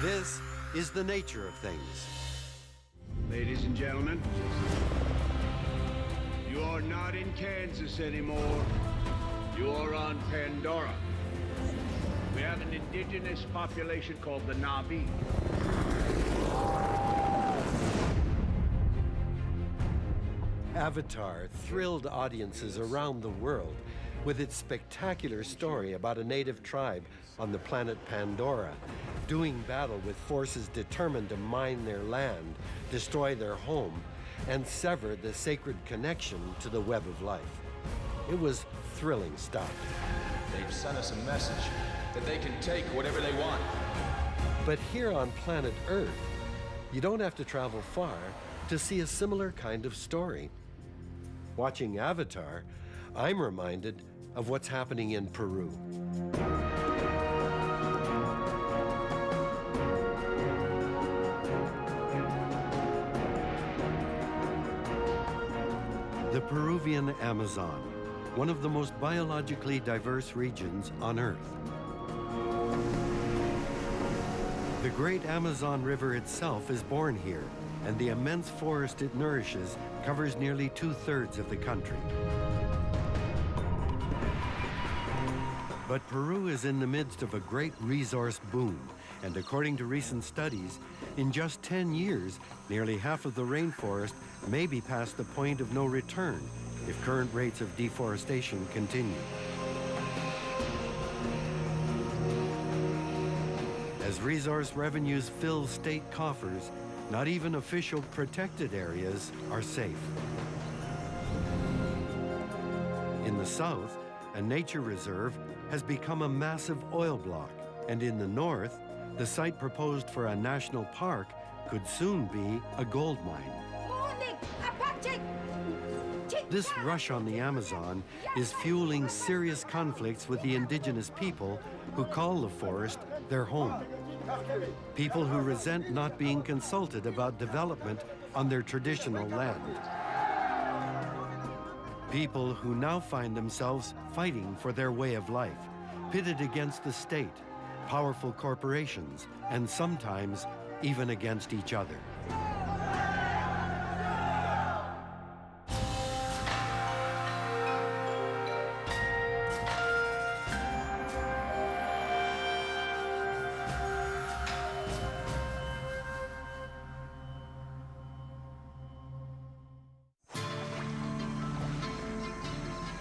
This is the nature of things. Ladies and gentlemen, you are not in Kansas anymore. You are on Pandora. We have an indigenous population called the Na'vi. Avatar thrilled audiences around the world with its spectacular story about a native tribe on the planet Pandora, doing battle with forces determined to mine their land, destroy their home, and sever the sacred connection to the web of life. It was thrilling stuff. They've sent us a message that they can take whatever they want. But here on planet Earth, you don't have to travel far to see a similar kind of story. Watching Avatar, I'm reminded of what's happening in Peru. The Peruvian Amazon, one of the most biologically diverse regions on Earth. The great Amazon River itself is born here, and the immense forest it nourishes covers nearly 2/3 of the country. But Peru is in the midst of a great resource boom, and according to recent studies, in just 10 years, nearly half of the rainforest may be past the point of no return if current rates of deforestation continue. As resource revenues fill state coffers, not even official protected areas are safe. In the south, a nature reserve has become a massive oil block, and in the north, the site proposed for a national park could soon be a gold mine. This rush on the Amazon is fueling serious conflicts with the indigenous people who call the forest their home. People who resent not being consulted about development on their traditional land. People who now find themselves fighting for their way of life, pitted against the state, powerful corporations, and sometimes even against each other.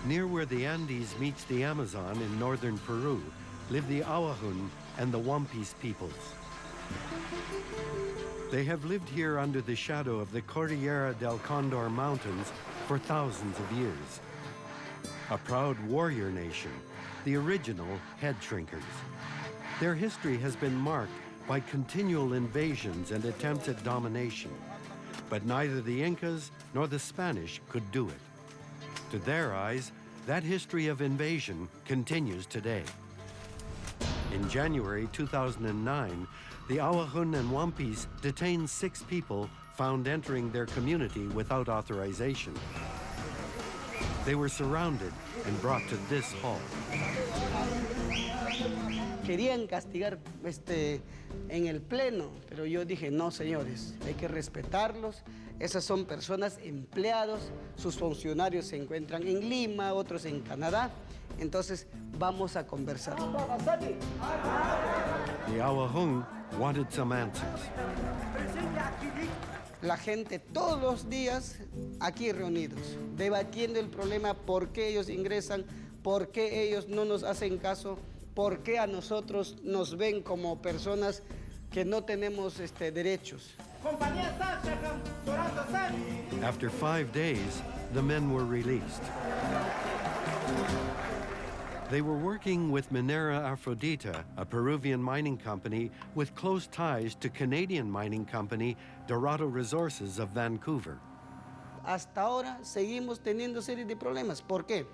Near where the Andes meets the Amazon in northern Peru live the Awajún and the Wampis peoples. They have lived here under the shadow of the Cordillera del Condor Mountains for thousands of years. A proud warrior nation, the original head shrinkers. Their history has been marked by continual invasions and attempts at domination, but neither the Incas nor the Spanish could do it. To their eyes, that history of invasion continues today. In January 2009, the Awajún and Wampis detained 6 people found entering their community without authorization. They were surrounded and brought to this hall. Querían castigar en el pleno, pero yo dije, no, señores, hay que respetarlos. Esas son personas empleados, sus funcionarios se encuentran en Lima, otros en Canadá, entonces vamos a conversar. The Awajún wanted some answers. La gente todos los días aquí reunidos, debatiendo el problema, por qué ellos ingresan, por qué ellos no nos hacen caso, por qué a nosotros nos ven como personas que no tenemos derechos. After 5 days, the men were released. They were working with Minera Afrodita, a Peruvian mining company with close ties to Canadian mining company Dorado Resources of Vancouver. Hasta ahora seguimos teniendo serie de problemas. ¿Por qué?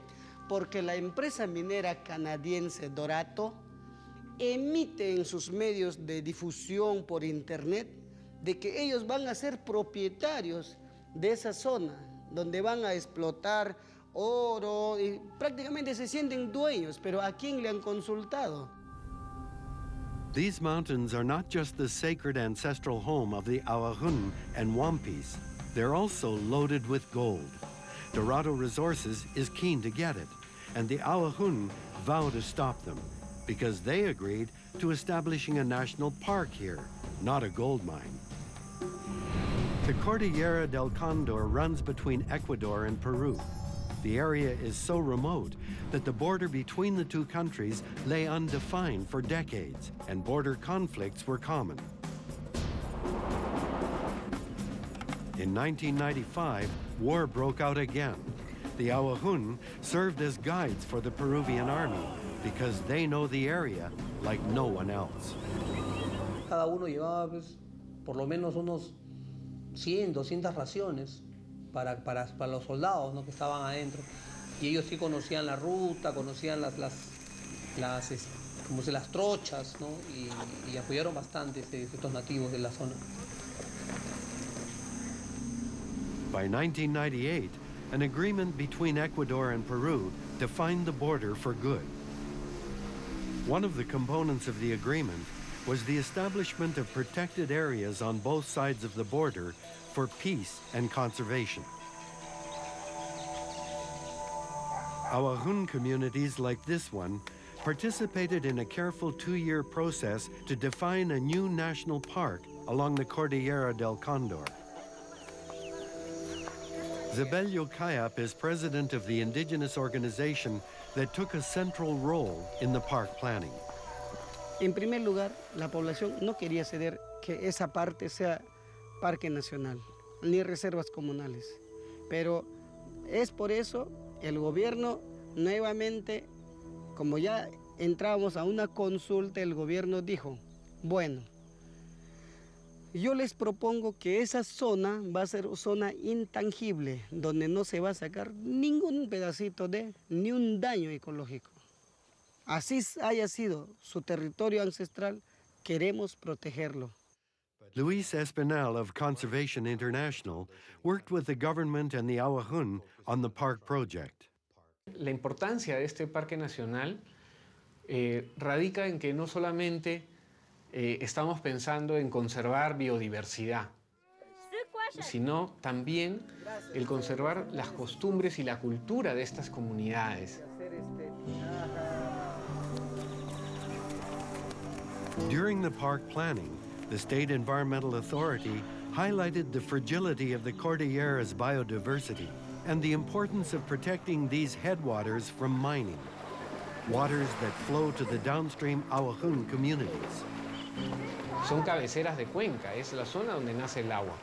Porque la empresa minera canadiense Dorado emite en sus medios de difusión por internet de que ellos van a ser propietarios de esa zona, donde van a explotar oro y prácticamente se sienten dueños, pero ¿a quién le han consultado? These mountains are not just the sacred ancestral home of the Awajún and Wampis, they're also loaded with gold. Dorado Resources is keen to get it, and the Awajún vow to stop them because they agreed to establishing a national park here, not a gold mine. The Cordillera del Condor runs between Ecuador and Peru. The area is so remote that the border between the two countries lay undefined for decades, and border conflicts were common. In 1995, war broke out again. The Awajún served as guides for the Peruvian army because they know the area like no one else. Cada uno llevaba pues, por lo menos unos 100, 200 raciones para los soldados, ¿no?, que estaban adentro. Y ellos sí conocían la ruta, conocían las trochas, ¿no? Y apoyaron bastante estos nativos de la zona. By 1998, an agreement between Ecuador and Peru defined the border for good. One of the components of the agreement was the establishment of protected areas on both sides of the border for peace and conservation. Awajún communities like this one participated in a careful 2-year process to define a new national park along the Cordillera del Condor. Zebelio Cayap is president of the indigenous organization that took a central role in the park planning. En primer lugar, la población no quería ceder que esa parte sea parque nacional, ni reservas comunales. Pero es por eso el gobierno nuevamente, como ya entramos a una consulta, el gobierno dijo, bueno, yo les propongo que esa zona va a ser zona intangible, donde no se va a sacar ningún pedacito ni un daño ecológico. Así haya sido su territorio ancestral, queremos protegerlo. Luis Espinal of Conservation International worked with the government and the Awajún on the park project. La importancia de este parque nacional radica en que no solamente estamos pensando en conservar biodiversidad, sino también el conservar las costumbres y la cultura de estas comunidades. During the park planning, the State Environmental Authority highlighted the fragility of the Cordillera's biodiversity and the importance of protecting these headwaters from mining, waters that flow to the downstream Awajún communities. Son cabeceras de cuenca, es la zona donde nace el agua.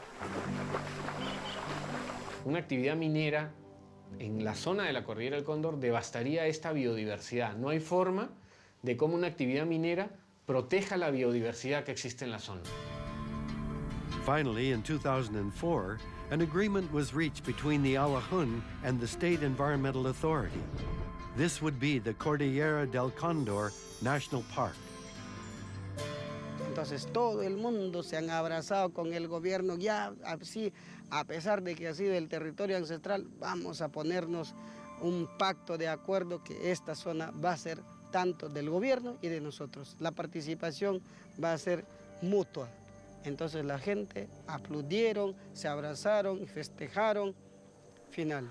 Una actividad minera en la zona de la Cordillera del Cóndor devastaría esta biodiversidad. No hay forma de cómo una actividad minera proteja la biodiversidad que existe en la zona. Finally, in 2004, an agreement was reached between the Awajún and the State Environmental Authority. This would be the Cordillera del Condor National Park. Entonces todo el mundo se han abrazado con el gobierno, ya así, a pesar de que ha sido el territorio ancestral, vamos a ponernos un pacto de acuerdo que esta zona va a ser tanto del gobierno y de nosotros. La participación va a ser mutua. Entonces la gente aplaudieron, se abrazaron y festejaron. Final.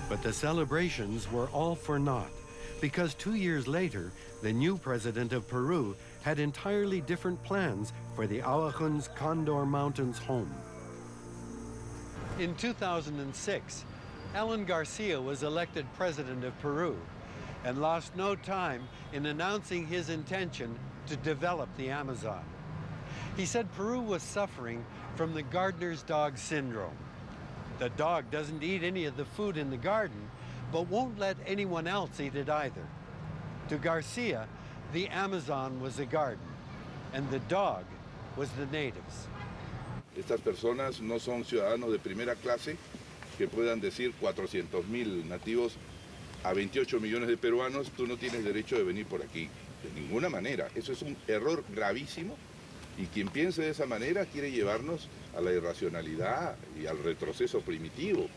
But the celebrations were all for naught, because 2 years later, the new president of Peru had entirely different plans for the Awajún's Condor Mountains home. In 2006, Alan Garcia was elected president of Peru and lost no time in announcing his intention to develop the Amazon. He said Peru was suffering from the gardener's dog syndrome. The dog doesn't eat any of the food in the garden, but won't let anyone else eat it either. To Garcia, the Amazon was a garden, and the dog was the natives. Estas personas no son ciudadanos de primera clase que puedan decir 400.000 nativos a 28 millones de peruanos, tú no tienes derecho de venir por aquí. De ninguna manera. Eso es un error gravísimo y quien piense de esa manera quiere llevarnos a la irracionalidad y al retroceso primitivo.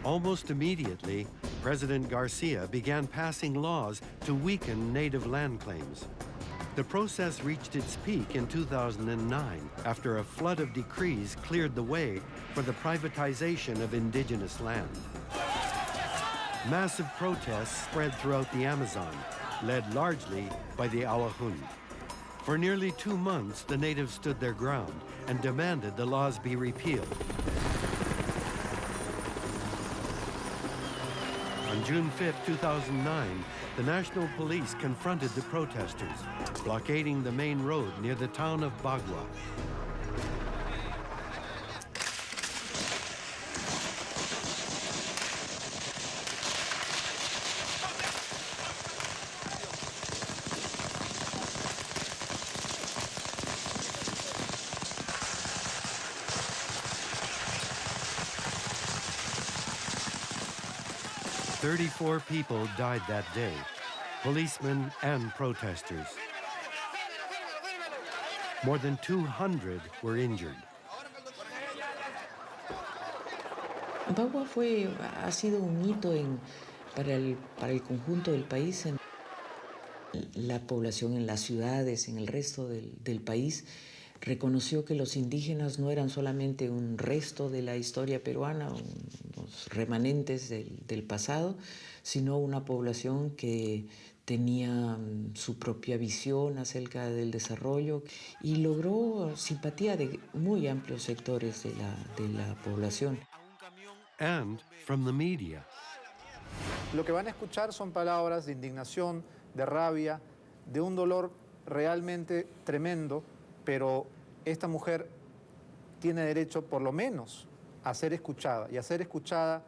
Almost immediately, President Garcia began passing laws to weaken native land claims. The process reached its peak in 2009 after a flood of decrees cleared the way for the privatization of indigenous land. Massive protests spread throughout the Amazon, led largely by the Awajún. For nearly 2 months, the natives stood their ground and demanded the laws be repealed. On June 5, 2009, the National Police confronted the protesters, blockading the main road near the town of Bagua. "34 people died that day, policemen and protesters. More than 200 were injured." Bagua ha sido un hito para el conjunto del país, en la población en las ciudades, en el resto del país. Reconoció que los indígenas no eran solamente un resto de la historia peruana, unos remanentes del pasado, sino una población que tenía su propia visión acerca del desarrollo y logró simpatía de muy amplios sectores de la población. And from the media. Lo que van a escuchar son palabras de indignación, de rabia, de un dolor realmente tremendo, pero esta mujer tiene derecho por lo menos a ser escuchada y a ser escuchada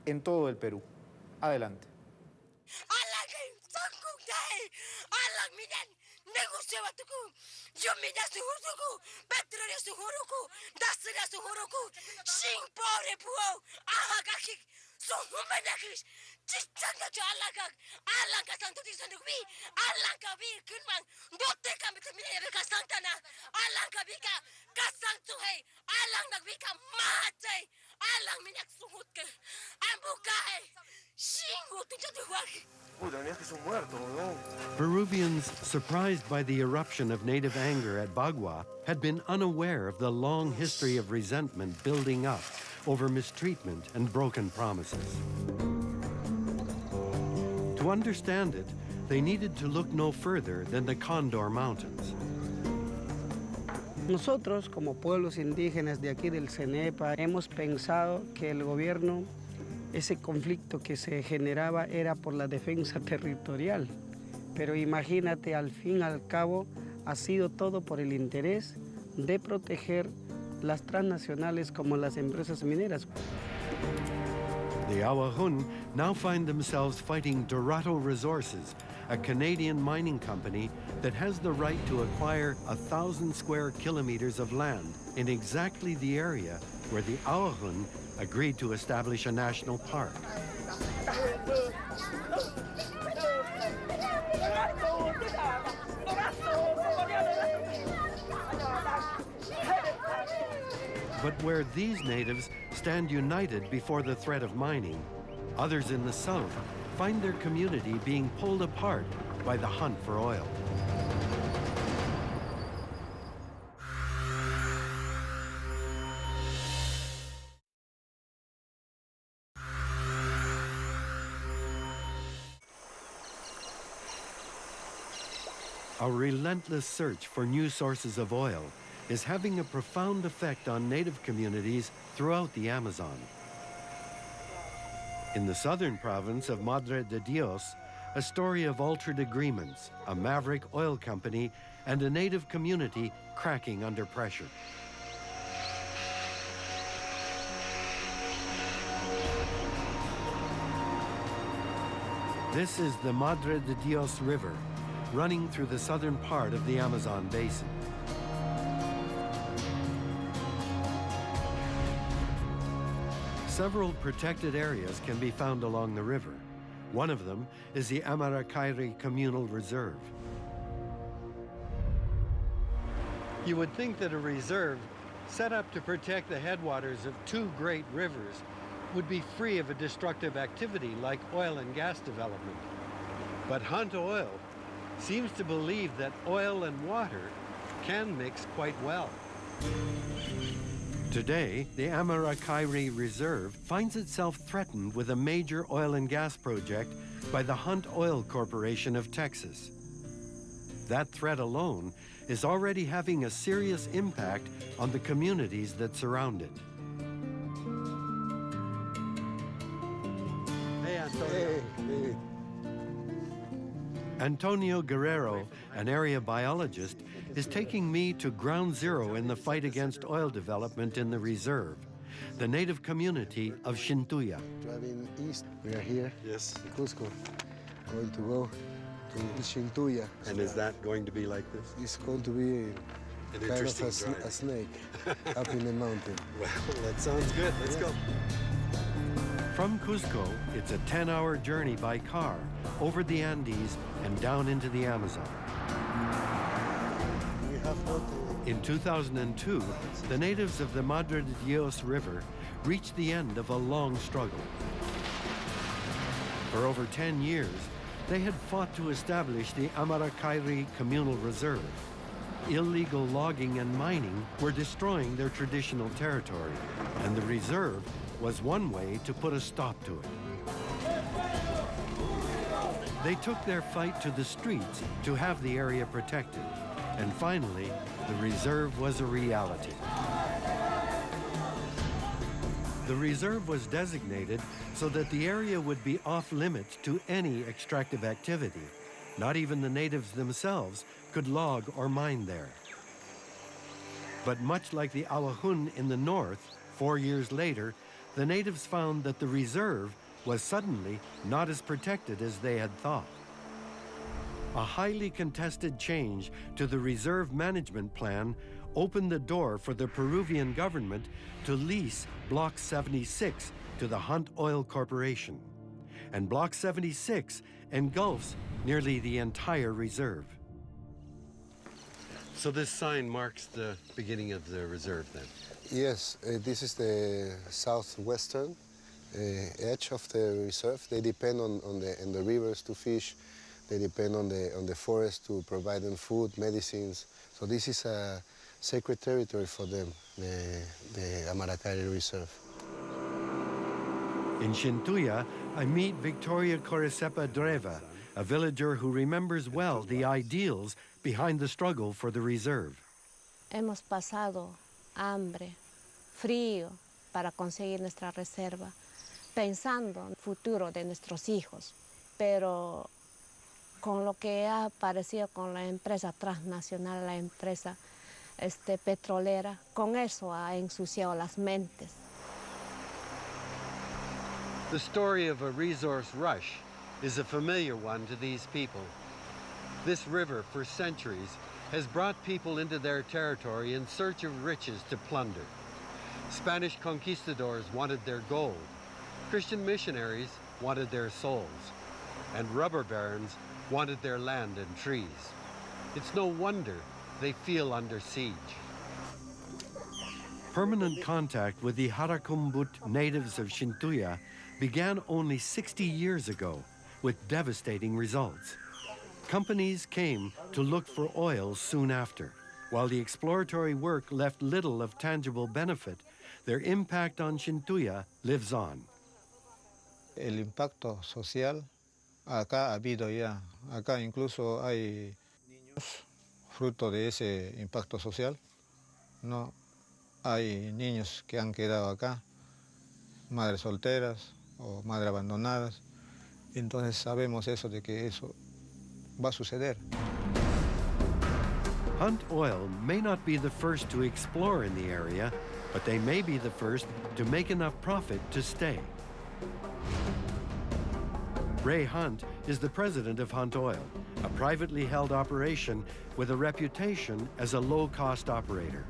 en todo el Perú. Adelante. Peruvians, surprised by the eruption of native anger at Bagua, had been unaware of the long history of resentment building up over mistreatment and broken promises. To understand it, they needed to look no further than the Condor Mountains. Nosotros, como pueblos indígenas de aquí del CENEPA, hemos pensado que el gobierno, ese conflicto que se generaba era por la defensa territorial. Pero imagínate, al fin y al cabo, ha sido todo por el interés de proteger las transnacionales como las empresas mineras. The Awajún now find themselves fighting Dorado Resources, a Canadian mining company that has the right to acquire 1,000 square kilometers of land in exactly the area where the Awajún agreed to establish a national park. But where these natives stand united before the threat of mining, others in the south find their community being pulled apart by the hunt for oil. A relentless search for new sources of oil is having a profound effect on native communities throughout the Amazon. In the southern province of Madre de Dios, a story of altered agreements, a maverick oil company, and a native community cracking under pressure. This is the Madre de Dios River, running through the southern part of the Amazon basin. Several protected areas can be found along the river. One of them is the Amarakairi Communal Reserve. You would think that a reserve set up to protect the headwaters of two great rivers would be free of a destructive activity like oil and gas development. But Hunt Oil seems to believe that oil and water can mix quite well. Today, the Amarakairi Reserve finds itself threatened with a major oil and gas project by the Hunt Oil Corporation of Texas. That threat alone is already having a serious impact on the communities that surround it. Hey, Antonio. Hey. Antonio Guerrero, an area biologist, is taking me to ground zero in the fight against oil development in the reserve, the native community of Shintuya. Driving east, we are here. Yes. In Cusco, going to go to Shintuya. And is that going to be like this? It's going to be kind of a snake up in the mountain. Well, that sounds good. Let's go. From Cusco, it's a 10-hour journey by car over the Andes and down into the Amazon. We have not. In 2002, the natives of the Madre de Dios River reached the end of a long struggle. For over 10 years, they had fought to establish the Amarakairi Communal Reserve. Illegal logging and mining were destroying their traditional territory, and the reserve was one way to put a stop to it. They took their fight to the streets to have the area protected, and finally, the reserve was a reality. The reserve was designated so that the area would be off-limits to any extractive activity. Not even the natives themselves could log or mine there. But much like the Awahun in the north, 4 years later, the natives found that the reserve was suddenly not as protected as they had thought. A highly contested change to the reserve management plan opened the door for the Peruvian government to lease Block 76 to the Hunt Oil Corporation. And Block 76 engulfs nearly the entire reserve. So this sign marks the beginning of the reserve then? Yes, this is the southwestern edge of the reserve. They depend on the rivers to fish. They depend on the forest to provide them food, medicines. So this is a sacred territory for them, the Amarakairi Reserve. In Shintuya, I meet Victoria Coresepa Dreva, a villager who remembers well the ideals behind the struggle for the reserve. Hemos pasado hambre, frío para conseguir nuestra reserva, pensando en el futuro de nuestros hijos, pero con lo que ha aparecido con la empresa transnacional, la empresa petrolera, con eso ha ensuciado las mentes. The story of a resource rush is a familiar one to these people. This river, for centuries, has brought people into their territory in search of riches to plunder. Spanish conquistadors wanted their gold, Christian missionaries wanted their souls, and rubber barons wanted their land and trees. It's no wonder they feel under siege. Permanent contact with the Harakumbut natives of Shintuya began only 60 years ago with devastating results. Companies came to look for oil soon after. While the exploratory work left little of tangible benefit, their impact on Shintuya lives on. El impacto social acá ha habido ya. Acá incluso hay niños fruto de ese impacto social. No hay niños que han quedado acá, madres solteras o madres abandonadas. Entonces sabemos eso de que eso va a suceder. Hunt Oil may not be the first to explore in the area, but they may be the first to make enough profit to stay. Ray Hunt is the president of Hunt Oil, a privately held operation with a reputation as a low-cost operator.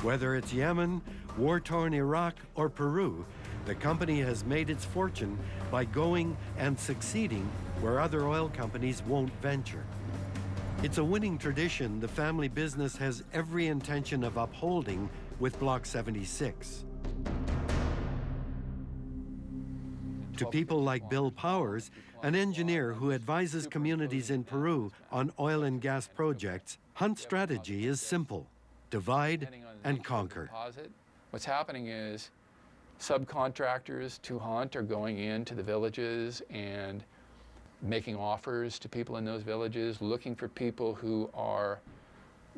Whether it's Yemen, war-torn Iraq, or Peru, the company has made its fortune by going and succeeding where other oil companies won't venture. It's a winning tradition the family business has every intention of upholding with Block 76. To people like Bill Powers, an engineer who advises communities in Peru on oil and gas projects, Hunt's strategy is simple: divide and conquer. What's happening is subcontractors to Hunt are going into the villages and making offers to people in those villages, looking for people who are,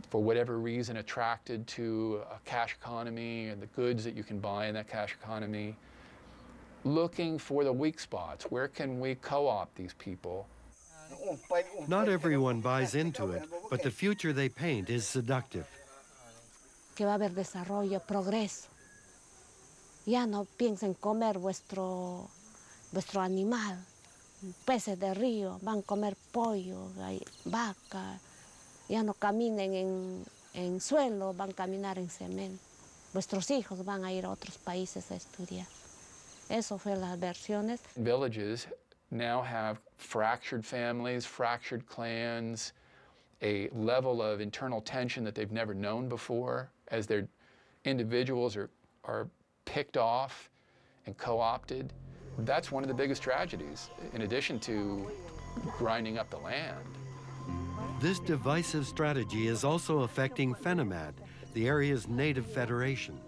for whatever reason, attracted to a cash economy and the goods that you can buy in that cash economy, looking for the weak spots. Where can we co-opt these people? Not everyone buys into it, but the future they paint is seductive. Que va a haber desarrollo, progreso. Ya no piensen comer vuestro animal. Peces de río, van a comer pollo, vaca. Ya no caminen en suelo, van a caminar en cemento. Vuestros hijos van a ir a otros países a estudiar. Eso fue las versiones. Villages now have fractured families, fractured clans, a level of internal tension that they've never known before as their individuals are picked off and co-opted. That's one of the biggest tragedies, in addition to grinding up the land. This divisive strategy is also affecting FENIMAD, the area's native federation.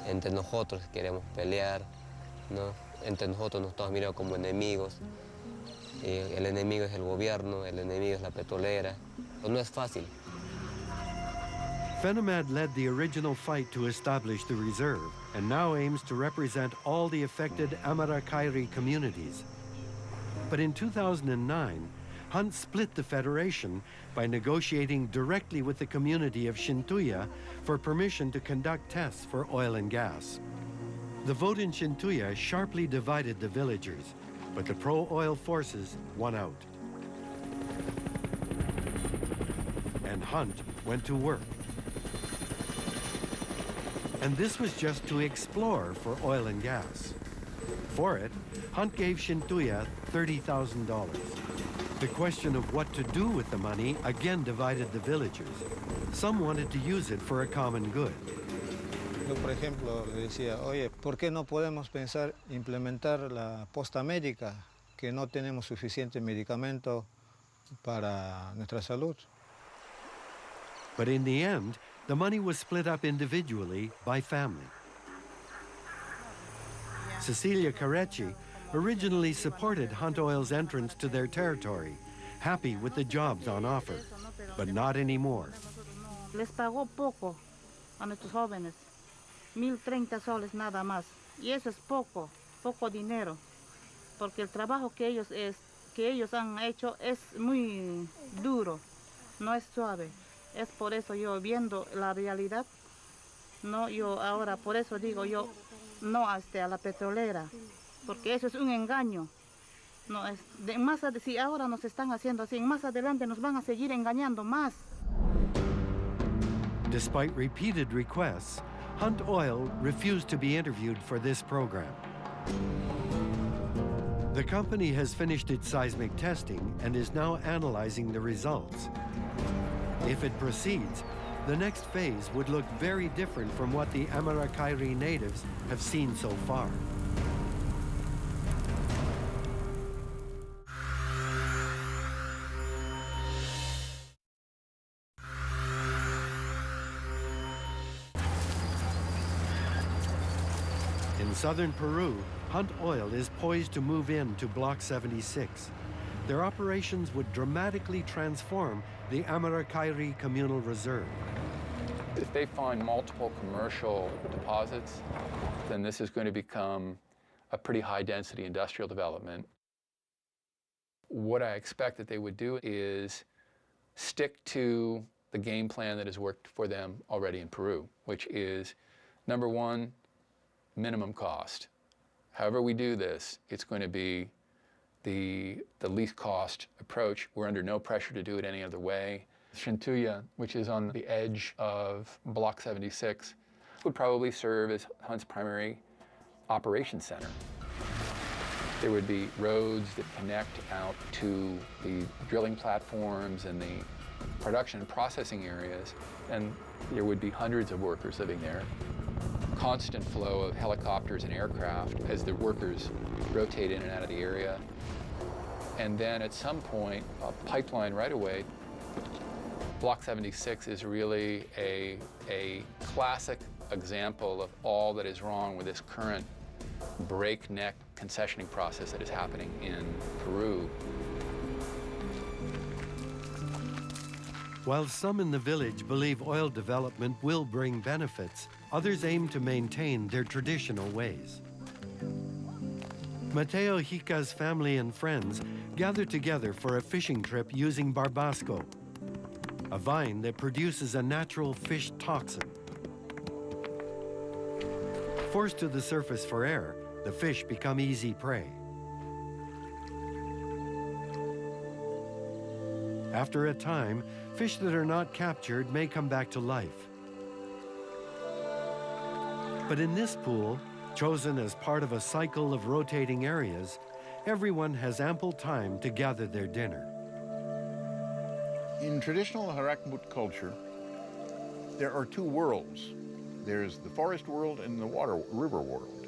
Entre nosotros queremos pelear, ¿no? Entre nosotros nos estamos mirando como enemigos. El enemigo es el gobierno, el enemigo es la petrolera. No es fácil. FENIMAD led the original fight to establish the reserve and now aims to represent all the affected Amarakairi communities. But in 2009, Hunt split the federation by negotiating directly with the community of Shintuya for permission to conduct tests for oil and gas. The vote in Shintuya sharply divided the villagers, but the pro-oil forces won out. And Hunt went to work. And this was just to explore for oil and gas. For it, Hunt gave Shintuya $30,000. The question of what to do with the money again divided the villagers. Some wanted to use it for a common good. Yo, por ejemplo, le decía, oye, ¿por qué no podemos pensar implementar la postamédica, que no tenemos suficiente medicamento para nuestra salud? But in the end, the money was split up individually by family. Cecilia Carecci originally supported Hunt Oil's entrance to their territory, happy with the jobs on offer, but not anymore. Les pagó poco a nuestros jóvenes, 1,030 soles nada más, y eso es poco dinero, porque el trabajo que ellos han hecho es muy duro, no es suave. Es por eso yo, viendo la realidad, no, yo ahora, por eso digo yo, no a la petrolera, porque eso es un engaño. No, si ahora nos están haciendo así, más adelante nos van a seguir engañando más. Despite repeated requests, Hunt Oil refused to be interviewed for this program. The company has finished its seismic testing and is now analyzing the results. If it proceeds, the next phase would look very different from what the Amarakairi natives have seen so far. In southern Peru, Hunt Oil is poised to move into Block 76. Their operations would dramatically transform the Amarakairi Communal Reserve. If they find multiple commercial deposits, then this is going to become a pretty high-density industrial development. What I expect that they would do is stick to the game plan that has worked for them already in Peru, which is, number one, minimum cost. However we do this, it's going to be the least cost approach. We're under no pressure to do it any other way. Shintuya, which is on the edge of Block 76, would probably serve as Hunt's primary operations center. There would be roads that connect out to the drilling platforms and the production and processing areas, and there would be hundreds of workers living there. constant flow of helicopters and aircraft as the workers rotate in and out of the area. And then at some point, a pipeline right away. Block 76 is really a classic example of all that is wrong with this current breakneck concessioning process that is happening in Peru. While some in the village believe oil development will bring benefits, others aim to maintain their traditional ways. Mateo Hica's family and friends gather together for a fishing trip using barbasco, a vine that produces a natural fish toxin. Forced to the surface for air, the fish become easy prey. After a time, fish that are not captured may come back to life. But in this pool, chosen as part of a cycle of rotating areas, everyone has ample time to gather their dinner. In traditional Harakmut culture, there are two worlds. There's the forest world and the river world.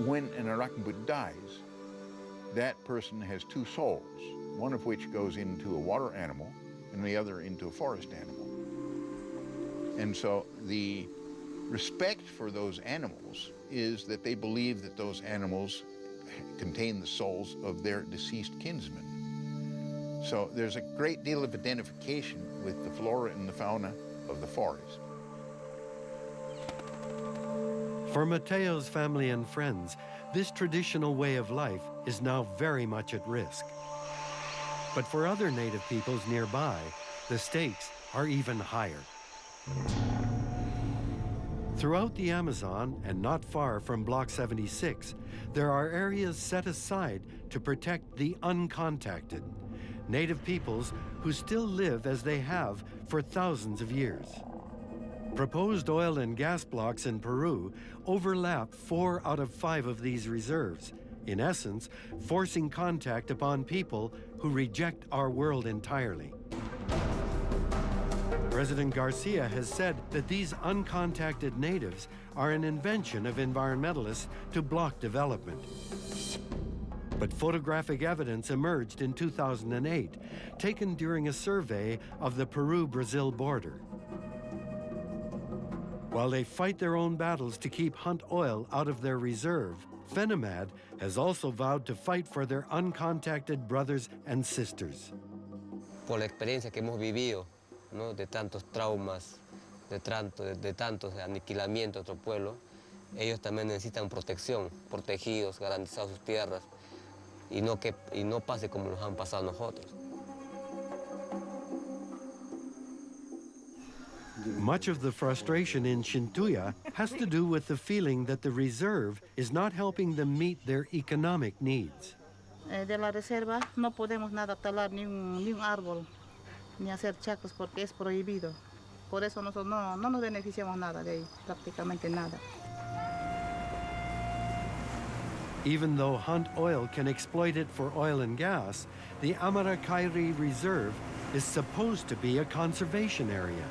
When an Harakmut dies, that person has two souls, one of which goes into a water animal and the other into a forest animal. And so the respect for those animals is that they believe that those animals contain the souls of their deceased kinsmen. So there's a great deal of identification with the flora and the fauna of the forest. For Mateo's family and friends, this traditional way of life is now very much at risk. But for other native peoples nearby, the stakes are even higher. Throughout the Amazon, and not far from Block 76, there are areas set aside to protect the uncontacted, native peoples who still live as they have for thousands of years. Proposed oil and gas blocks in Peru overlap 4 out of 5 of these reserves, in essence, forcing contact upon people who reject our world entirely. President Garcia has said that these uncontacted natives are an invention of environmentalists to block development. But photographic evidence emerged in 2008, taken during a survey of the Peru-Brazil border. While they fight their own battles to keep hunt oil out of their reserve, FENIMAD has also vowed to fight for their uncontacted brothers and sisters. Por la experiencia que hemos vivido, ¿no? De tantos traumas, de tantos aniquilamientos de otro pueblo, ellos también necesitan protección, protegidos, garantizados sus tierras, y no pase como nos han pasado a nosotros. Much of the frustration in Shintuya has to do with the feeling that the reserve is not helping them meet their economic needs. De la reserva no podemos nada talar ni un árbol, ni hacer chacos porque es prohibido. Por eso nosotros no nos beneficiamos nada de ahí, prácticamente nada. Even though hunt oil can exploit it for oil and gas, the Amarakairi Reserve is supposed to be a conservation area.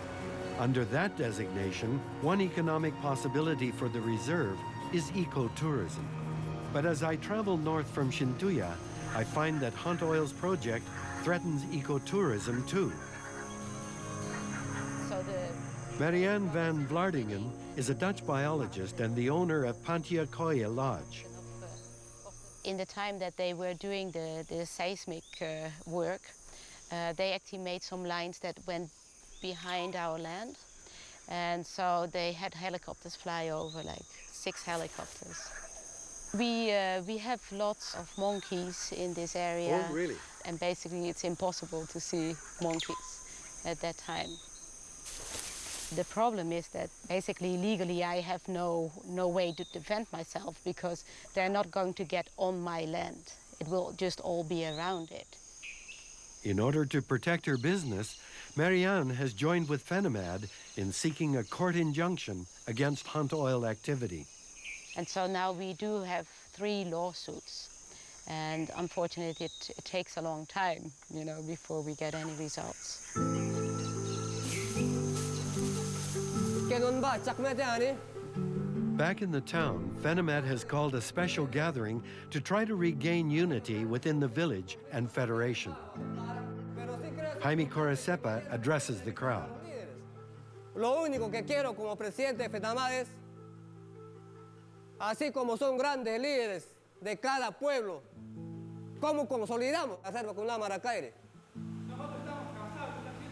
Under that designation, one economic possibility for the reserve is ecotourism. But as I travel north from Shintuya, I find that Hunt Oil's project threatens ecotourism too. Marianne van Vlardingen is a Dutch biologist and the owner of Pantiakoya Lodge. In the time that they were doing the seismic work, they actually made some lines that went behind our land, and so they had helicopters fly over, like 6 helicopters. We have lots of monkeys in this area. Oh, really? And basically it's impossible to see monkeys at that time. The problem is that basically legally I have no way to defend myself because they're not going to get on my land. It will just all be around it. In order to protect her business, Marianne has joined with FENIMAD in seeking a court injunction against hunt oil activity. And so now we do have 3 lawsuits. And unfortunately, it takes a long time, before we get any results. Back in the town, Fenomet has called a special gathering to try to regain unity within the village and federation. Jaime Coracepa addresses the crowd. Lo único que quiero como presidente de FENAMAD es, así como son grandes líderes de cada pueblo, ¿cómo consolidamos la selva con una maracaire?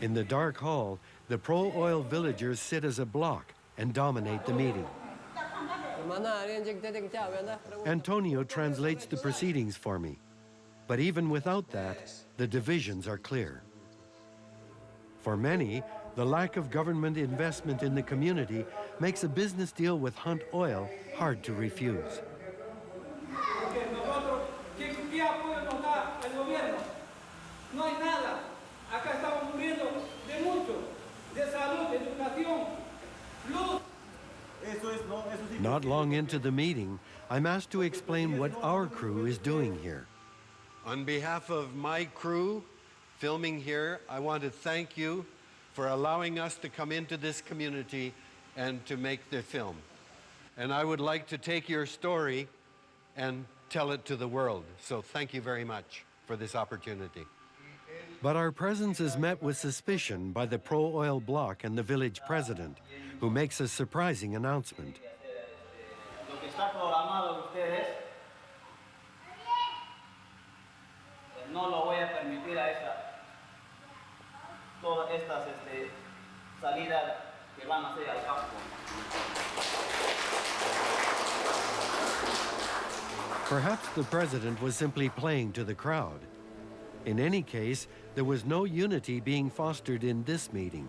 In the dark hall, the pro-oil villagers sit as a block and dominate the meeting. Antonio translates the proceedings for me. But even without that, the divisions are clear. For many, the lack of government investment in the community makes a business deal with Hunt Oil hard to refuse. Not long into the meeting, I'm asked to explain what our crew is doing here. On behalf of my crew filming here, I want to thank you for allowing us to come into this community and to make the film. And I would like to take your story and tell it to the world. So thank you very much for this opportunity. But our presence is met with suspicion by the pro-oil bloc and the village president, who makes a surprising announcement. Lo que está programado de ustedes, no lo voy a permitir a todas estas salidas que van a hacer al campo. Perhaps the president was simply playing to the crowd. In any case, there was no unity being fostered in this meeting.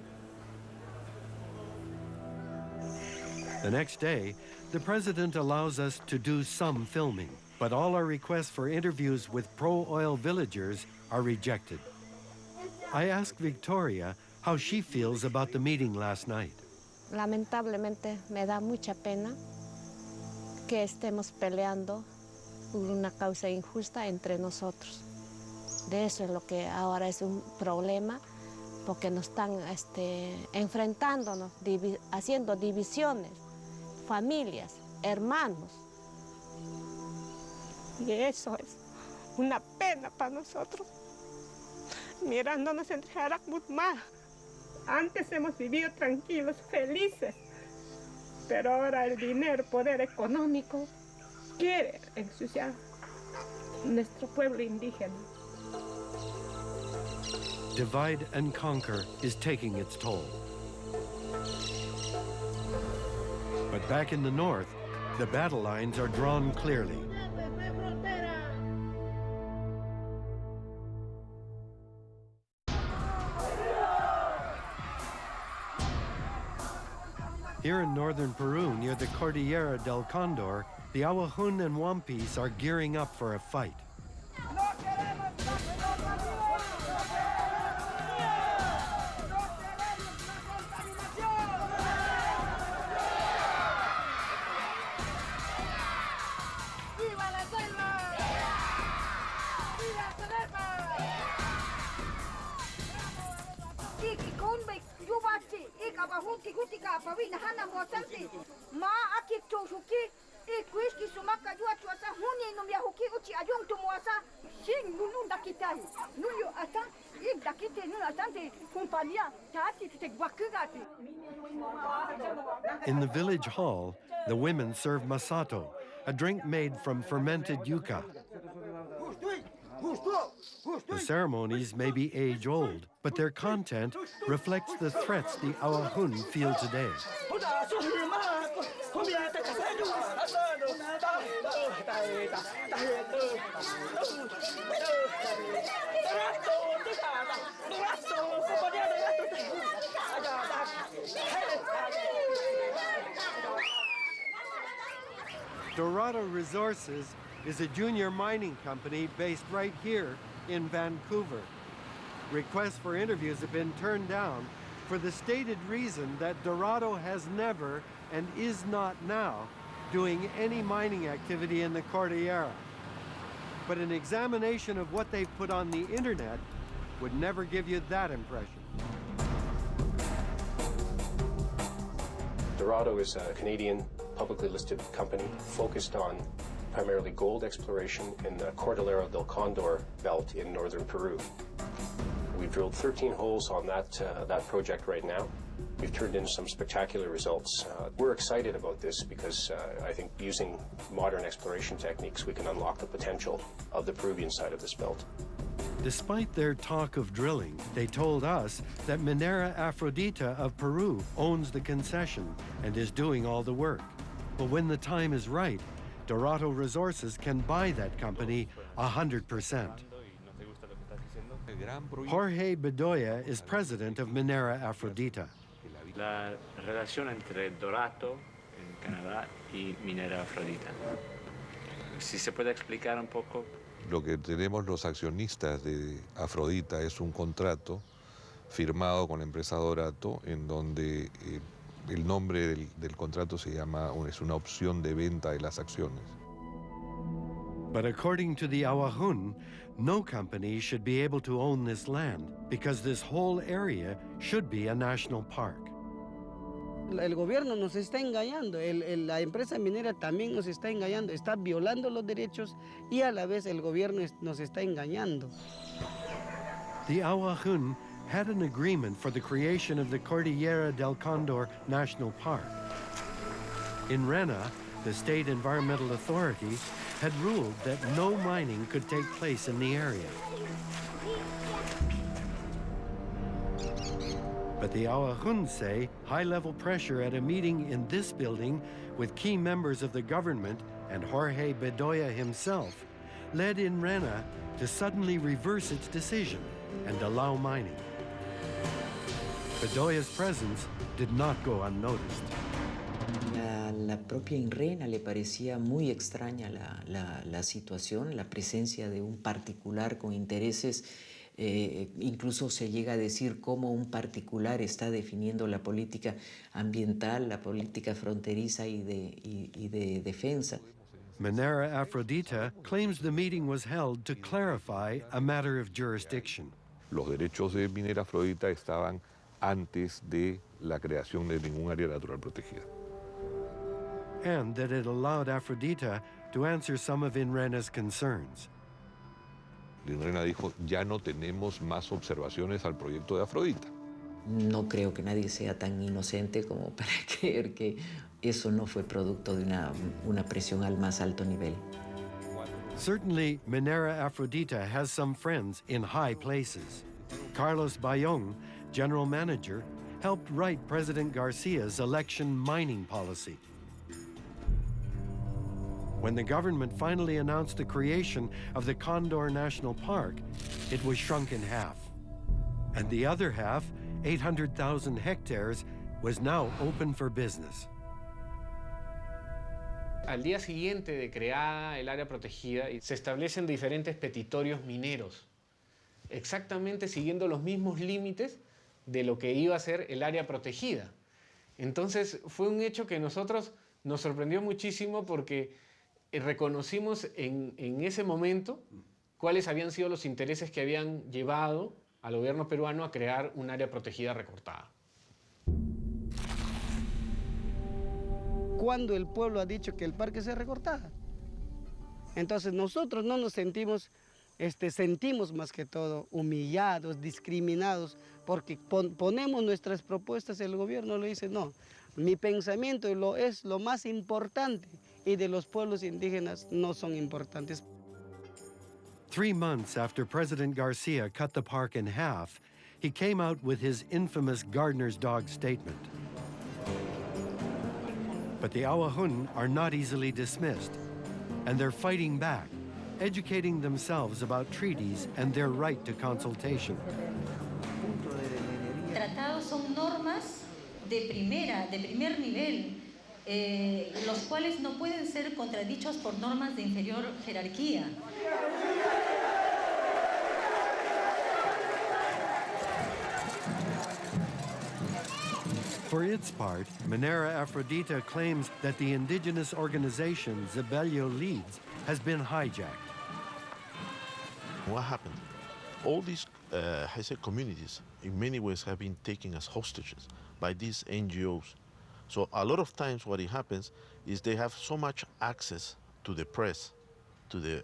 The next day, the president allows us to do some filming, but all our requests for interviews with pro-oil villagers are rejected. I ask Victoria how she feels about the meeting last night. Lamentablemente me da mucha pena que estemos peleando por una causa injusta entre nosotros. De eso es lo que ahora es un problema, porque nos están enfrentándonos, haciendo divisiones, familias, hermanos. Y eso es una pena para nosotros, mirándonos entre Jarakmutma. Antes hemos vivido tranquilos, felices, pero ahora el dinero, poder económico, quiere ensuciar nuestro pueblo indígena. Divide and conquer is taking its toll. But back in the north, the battle lines are drawn clearly. Here in northern Peru, near the Cordillera del Condor, the Awajún and Wampis are gearing up for a fight. In the village hall, the women serve masato, a drink made from fermented yuca. The ceremonies may be age-old, but their content reflects the threats the Awajún feel today. Dorado Resources is a junior mining company based right here in Vancouver. Requests for interviews have been turned down for the stated reason that Dorado has never and is not now doing any mining activity in the Cordillera. But an examination of what they've put on the internet would never give you that impression. Dorado is a Canadian publicly listed company focused on primarily gold exploration in the Cordillera del Condor belt in northern Peru. We've drilled 13 holes on that project right now. We've turned in some spectacular results. We're excited about this because I think using modern exploration techniques, we can unlock the potential of the Peruvian side of this belt. Despite their talk of drilling, they told us that Minera Afrodita of Peru owns the concession and is doing all the work. But when the time is right, Dorado Resources can buy that company 100%. Jorge Bedoya is president of Minera Afrodita. La relación entre Dorado en Canadá y Minera Afrodita. Si se puede explicar un poco. Lo que tenemos los accionistas de Afrodita es un contrato firmado con la empresa Dorado en donde el nombre del contrato es una opción de venta de las acciones. But according to the Awajún, no company should be able to own this land because this whole area should be a national park. El gobierno nos está engañando, la empresa minera también nos está engañando, está violando los derechos y a la vez el gobierno nos está engañando. The Awajún had an agreement for the creation of the Cordillera del Condor National Park. In Rena, the state environmental authority had ruled that no mining could take place in the area. But the Awajún say high-level pressure at a meeting in this building with key members of the government and Jorge Bedoya himself led in Rena to suddenly reverse its decision and allow mining. Bedoya's presence did not go unnoticed. La propia INRENA le parecía muy extraña la situación, la presencia de un particular con intereses. Incluso se llega a decir cómo un particular está definiendo la política ambiental, la política fronteriza y de defensa. Minera Afrodita claims the meeting was held to clarify a matter of jurisdiction. Los derechos de Minera Afrodita estaban antes de la creación de ningún área natural protegida. And that it allowed Afrodita to answer some of INRENA's concerns. INRENA dijo, ya no tenemos más observaciones al proyecto de Afrodita. No creo que nadie sea tan inocente como para creer que eso no fue producto de una presión al más alto nivel. Certainly, Minera Afrodita has some friends in high places. Carlos Bayón, general manager, helped write President Garcia's election mining policy. When the government finally announced the creation of the Condor National Park, it was shrunk in half. And the other half, 800,000 hectares, was now open for business. Al día siguiente de creada el área protegida, se establecen diferentes petitorios mineros, exactamente siguiendo los mismos límites de lo que iba a ser el área protegida. Entonces fue un hecho que nosotros nos sorprendió muchísimo porque reconocimos en ese momento cuáles habían sido los intereses que habían llevado al gobierno peruano a crear un área protegida recortada. ¿Cuándo el pueblo ha dicho que el parque se recortaba? Entonces nosotros no nos sentimos, sentimos más que todo humillados, discriminados, porque ponemos nuestras propuestas y el gobierno le dice, no, mi pensamiento es lo más importante. Y de los pueblos indígenas no son importantes. 3 months after President Garcia cut the park in half, he came out with his infamous gardener's dog statement. But the Awajún are not easily dismissed, and they're fighting back, educating themselves about treaties and their right to consultation. Tratados son normas de primer nivel, los cuales no pueden ser contradichos por normas de inferior jerarquía. For its part, Minera Afrodita claims that the indigenous organization Zebelio leads has been hijacked. What happened? All these communities, in many ways, have been taken as hostages by these NGOs So a lot of times what happens is they have so much access to the press, to the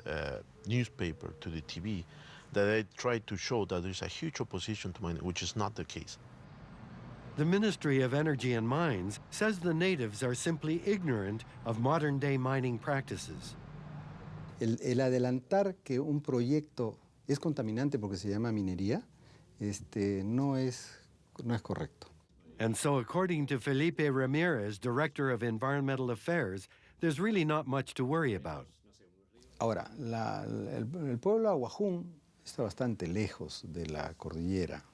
newspaper, to the TV, that they try to show that there's a huge opposition to mining, which is not the case. The Ministry of Energy and Mines says the natives are simply ignorant of modern-day mining practices. El adelantar que un proyecto es contaminante porque se llama minería, no es correcto. And so, according to Felipe Ramirez, Director of Environmental Affairs, there's really not much to worry about. Ahora, el pueblo Aguajún está bastante lejos de la cordillera,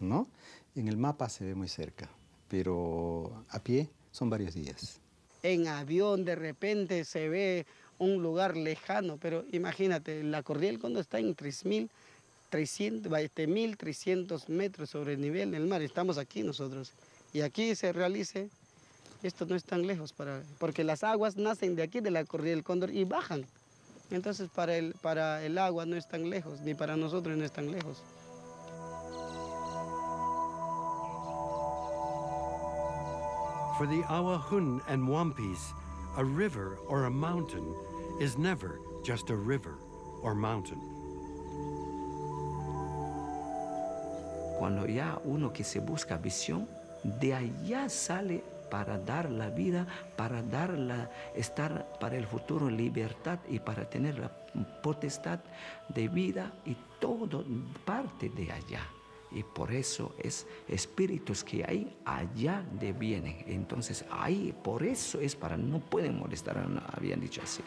¿no? En el mapa se ve muy cerca, pero a pie son varios días. En avión de repente se ve un lugar lejano, pero imagínate, la cordillera del Cóndor está en 1.300 metros sobre el nivel del mar. Estamos aquí nosotros. Y aquí se realice, esto no es tan lejos, porque las aguas nacen de aquí, de la cordillera del Cóndor, y bajan. Entonces para el agua no es tan lejos, ni para nosotros no es tan lejos. For the Awahun and Wampis, a river or a mountain is never just a river or mountain. Cuando ya uno que se busca visión, de allá sale para dar la vida, para estar para el futuro libertad y para tener la potestad de vida, y todo parte de allá. Y por eso es espíritus que hay allá de vienen. Entonces ahí, por eso es para no pueden molestar, habían dicho así.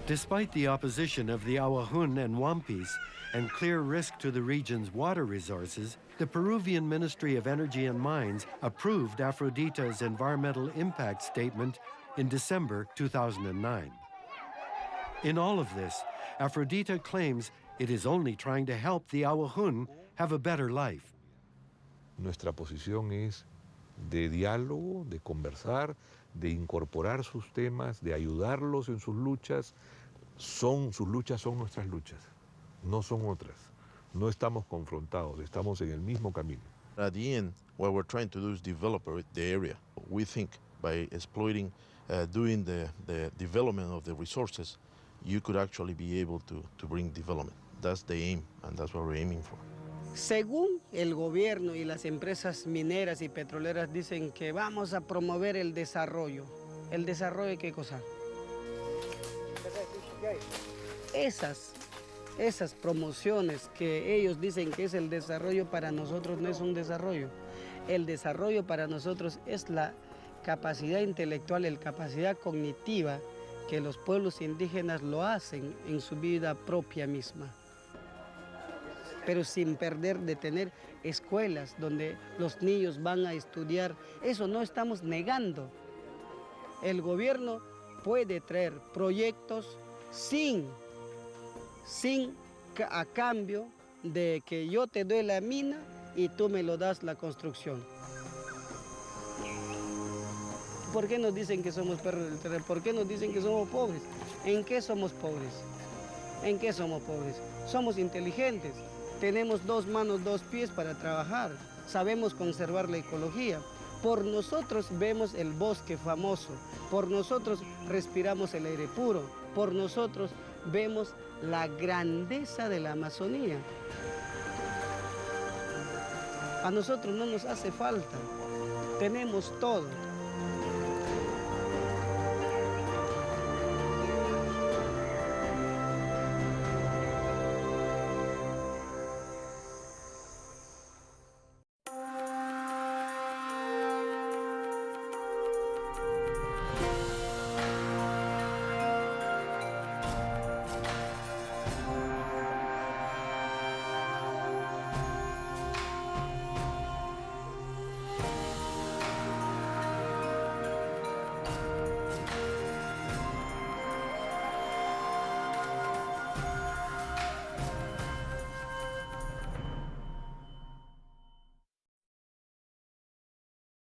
Despite the opposition of the Awahun and Wampis and clear risk to the region's water resources, the Peruvian Ministry of Energy and Mines approved Afrodita's environmental impact statement in December 2009. In all of this, Afrodita claims it is only trying to help the Awahun have a better life. Nuestra posición es de diálogo, de conversar, de incorporar sus temas, de ayudarlos en sus luchas. Sus luchas son nuestras luchas, no son otras. No estamos confrontados, estamos en el mismo camino. At the end, what we're trying to do is develop the area. We think by exploiting, doing the development of the resources, you could actually be able to bring development. That's the aim, and that's what we're aiming for. Según el gobierno y las empresas mineras y petroleras dicen que vamos a promover el desarrollo. ¿El desarrollo qué cosa? Esas promociones que ellos dicen que es el desarrollo, para nosotros no es un desarrollo. El desarrollo para nosotros es la capacidad intelectual, la capacidad cognitiva que los pueblos indígenas lo hacen en su vida propia misma. Pero sin perder de tener escuelas donde los niños van a estudiar. Eso no estamos negando. El gobierno puede traer proyectos a cambio de que yo te doy la mina y tú me lo das la construcción. ¿Por qué nos dicen que somos perros del terreno? ¿Por qué nos dicen que somos pobres? ¿En qué somos pobres? ¿En qué somos pobres? Somos inteligentes, tenemos 2 manos, 2 pies para trabajar, sabemos conservar la ecología. Por nosotros vemos el bosque famoso, por nosotros respiramos el aire puro, por nosotros vemos la grandeza de la Amazonía. A nosotros no nos hace falta, tenemos todo.